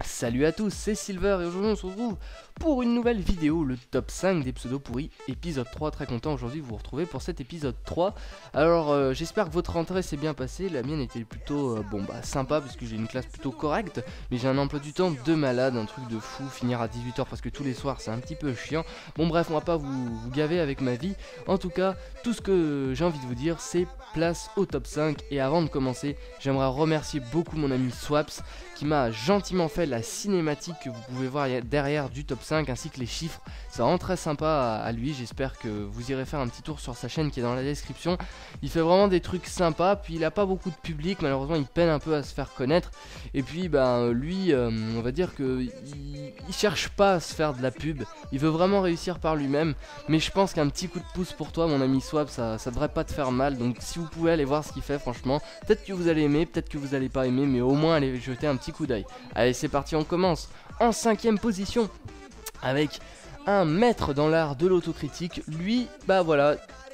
Salut à tous, c'est Silver et aujourd'hui on se retrouve pour une nouvelle vidéo, le top 5 des pseudos pourris, épisode 3. Très content aujourd'hui de vous retrouver pour cet épisode 3. Alors j'espère que votre rentrée s'est bien passée, la mienne était plutôt sympa parce que j'ai une classe plutôt correcte, mais j'ai un emploi du temps de malade, un truc de fou, finir à 18h parce que tous les soirs c'est un petit peu chiant. Bon bref, on va pas vous gaver avec ma vie. En tout cas, tout ce que j'ai envie de vous dire c'est place au top 5. Et avant de commencer, j'aimerais remercier beaucoup mon ami Swaps qui m'a gentiment fait la cinématique que vous pouvez voir derrière du top 5 ainsi que les chiffres. C'est vraiment très sympa à lui, j'espère que vous irez faire un petit tour sur sa chaîne qui est dans la description. Il fait vraiment des trucs sympas, puis il a pas beaucoup de public, malheureusement il peine un peu à se faire connaître. Et puis lui, on va dire que il cherche pas à se faire de la pub, il veut vraiment réussir par lui-même. Mais je pense qu'un petit coup de pouce pour toi mon ami Swap, ça devrait pas te faire mal. Donc si vous pouvez aller voir ce qu'il fait, franchement, peut-être que vous allez aimer, peut-être que vous allez pas aimer, mais au moins allez jeter un petit coup d'œil. Allez, c'est parti, on commence en 5ème position avec un maître dans l'art de l'autocritique. Lui,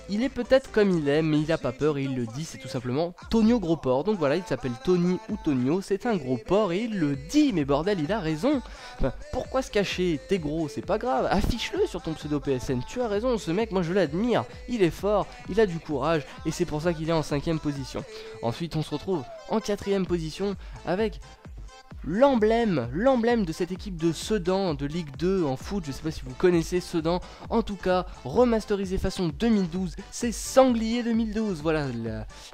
il est peut-être comme il est, mais il a pas peur et il le dit, c'est tout simplement Tonio Gros Porc. Donc voilà, il s'appelle Tony ou Tonio, c'est un gros porc et il le dit, mais bordel, il a raison. Enfin, pourquoi se cacher? T'es gros, c'est pas grave, affiche-le sur ton pseudo PSN, tu as raison, ce mec, moi je l'admire, il est fort, il a du courage et c'est pour ça qu'il est en 5ème position. Ensuite, on se retrouve en 4ème position avec l'emblème de cette équipe de Sedan de Ligue 2 en foot. Je sais pas si vous connaissez Sedan, en tout cas remasterisé façon 2012, c'est Sanglier 2012. Voilà,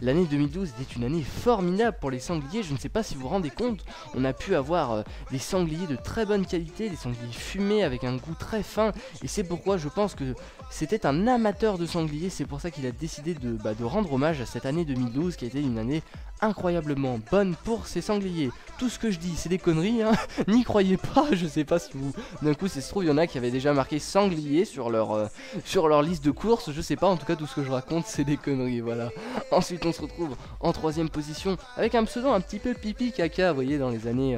l'année 2012 était une année formidable pour les sangliers. Je ne sais pas si vous vous rendez compte, on a pu avoir des sangliers de très bonne qualité, des sangliers fumés avec un goût très fin, et c'est pourquoi je pense que c'était un amateur de sangliers. C'est pour ça qu'il a décidé de rendre hommage à cette année 2012 qui a été une année incroyablement bonne pour ces sangliers. Tout ce que je dis c'est des conneries, hein. N'y croyez pas, je sais pas si vous... D'un coup, c'est se trouve, il y en a qui avaient déjà marqué sanglier sur leur liste de courses, je sais pas, en tout cas tout ce que je raconte c'est des conneries, voilà. Ensuite on se retrouve en 3ème position avec un pseudo un petit peu pipi caca, vous voyez, dans les années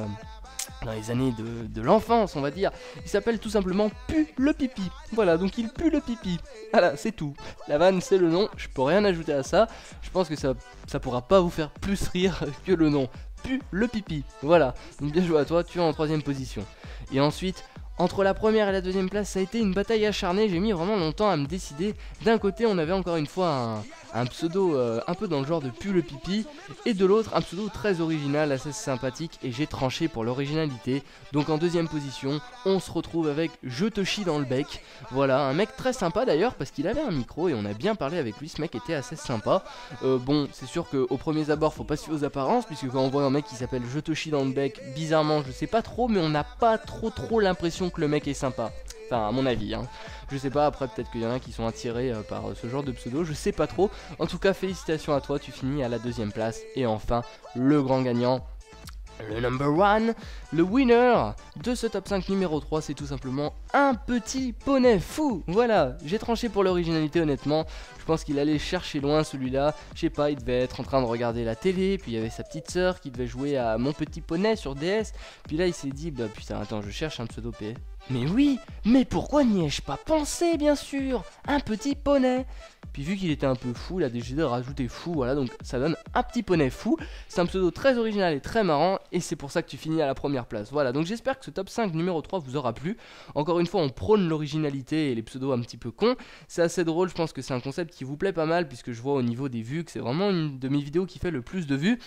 de l'enfance, on va dire. Il s'appelle tout simplement Pu le pipi. Voilà, donc il pue le pipi. Voilà, c'est tout. La vanne, c'est le nom. Je peux rien ajouter à ça. Je pense que ça pourra pas vous faire plus rire que le nom. Pu le pipi. Voilà. Donc bien joué à toi, tu es en 3ème position. Et ensuite, entre la première et la 2ème place, ça a été une bataille acharnée. J'ai mis vraiment longtemps à me décider. D'un côté, on avait encore une fois un pseudo un peu dans le genre de Pu le pipi, et de l'autre un pseudo très original, assez sympathique, et j'ai tranché pour l'originalité. Donc en 2ème position, on se retrouve avec Je te chie dans le bec. Voilà, un mec très sympa d'ailleurs parce qu'il avait un micro et on a bien parlé avec lui. Ce mec était assez sympa. Bon, c'est sûr qu'au premier abord, faut pas se fier aux apparences, puisque quand on voit un mec qui s'appelle Je te chie dans le bec, bizarrement, je sais pas trop, mais on n'a pas trop l'impression que le mec est sympa. Enfin, à mon avis, hein. Je sais pas, après peut-être qu'il y en a qui sont attirés par ce genre de pseudo, je sais pas trop. En tout cas, félicitations à toi, tu finis à la 2ème place. Et enfin, le grand gagnant, le number one, le winner de ce top 5 numéro 3, c'est tout simplement un petit poney fou. Voilà, j'ai tranché pour l'originalité honnêtement. Je pense qu'il allait chercher loin celui-là. Je sais pas, il devait être en train de regarder la télé, puis il y avait sa petite sœur qui devait jouer à Mon Petit Poney sur DS. Puis là il s'est dit, bah putain attends, je cherche un pseudo PS. Mais oui, mais pourquoi n'y ai-je pas pensé, bien sûr? Un petit poney. Puis vu qu'il était un peu fou, il a décidé de rajouter fou, voilà, donc ça donne un petit poney fou. C'est un pseudo très original et très marrant, et c'est pour ça que tu finis à la première place. Voilà, donc j'espère que ce top 5 numéro 3 vous aura plu. Encore une fois, on prône l'originalité et les pseudos un petit peu cons. C'est assez drôle, je pense que c'est un concept qui vous plaît pas mal, puisque je vois au niveau des vues que c'est vraiment une de mes vidéos qui fait le plus de vues.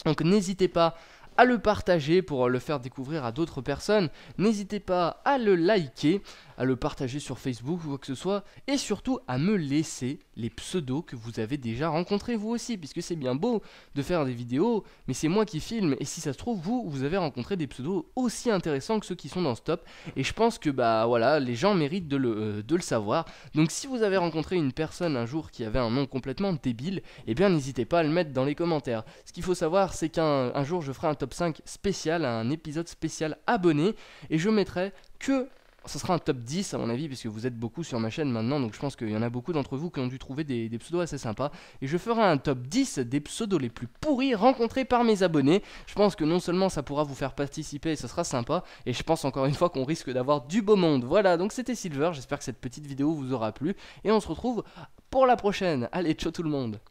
Donc n'hésitez pas à le partager pour le faire découvrir à d'autres personnes. N'hésitez pas à le liker, à le partager sur Facebook ou quoi que ce soit, et surtout à me laisser les pseudos que vous avez déjà rencontrés vous aussi, puisque c'est bien beau de faire des vidéos, mais c'est moi qui filme, et si ça se trouve, vous avez rencontré des pseudos aussi intéressants que ceux qui sont dans ce top, et je pense que voilà, les gens méritent de le savoir. Donc si vous avez rencontré une personne un jour qui avait un nom complètement débile, eh bien n'hésitez pas à le mettre dans les commentaires. Ce qu'il faut savoir, c'est qu'un jour je ferai un top 5 spécial, un épisode spécial abonné, et je mettrai que... Ce sera un top 10 à mon avis, puisque vous êtes beaucoup sur ma chaîne maintenant, donc je pense qu'il y en a beaucoup d'entre vous qui ont dû trouver des pseudos assez sympas. Et je ferai un top 10 des pseudos les plus pourris rencontrés par mes abonnés. Je pense que non seulement ça pourra vous faire participer et ça sera sympa, et je pense encore une fois qu'on risque d'avoir du beau monde. Voilà, donc c'était Silver, j'espère que cette petite vidéo vous aura plu, et on se retrouve pour la prochaine. Allez, ciao tout le monde!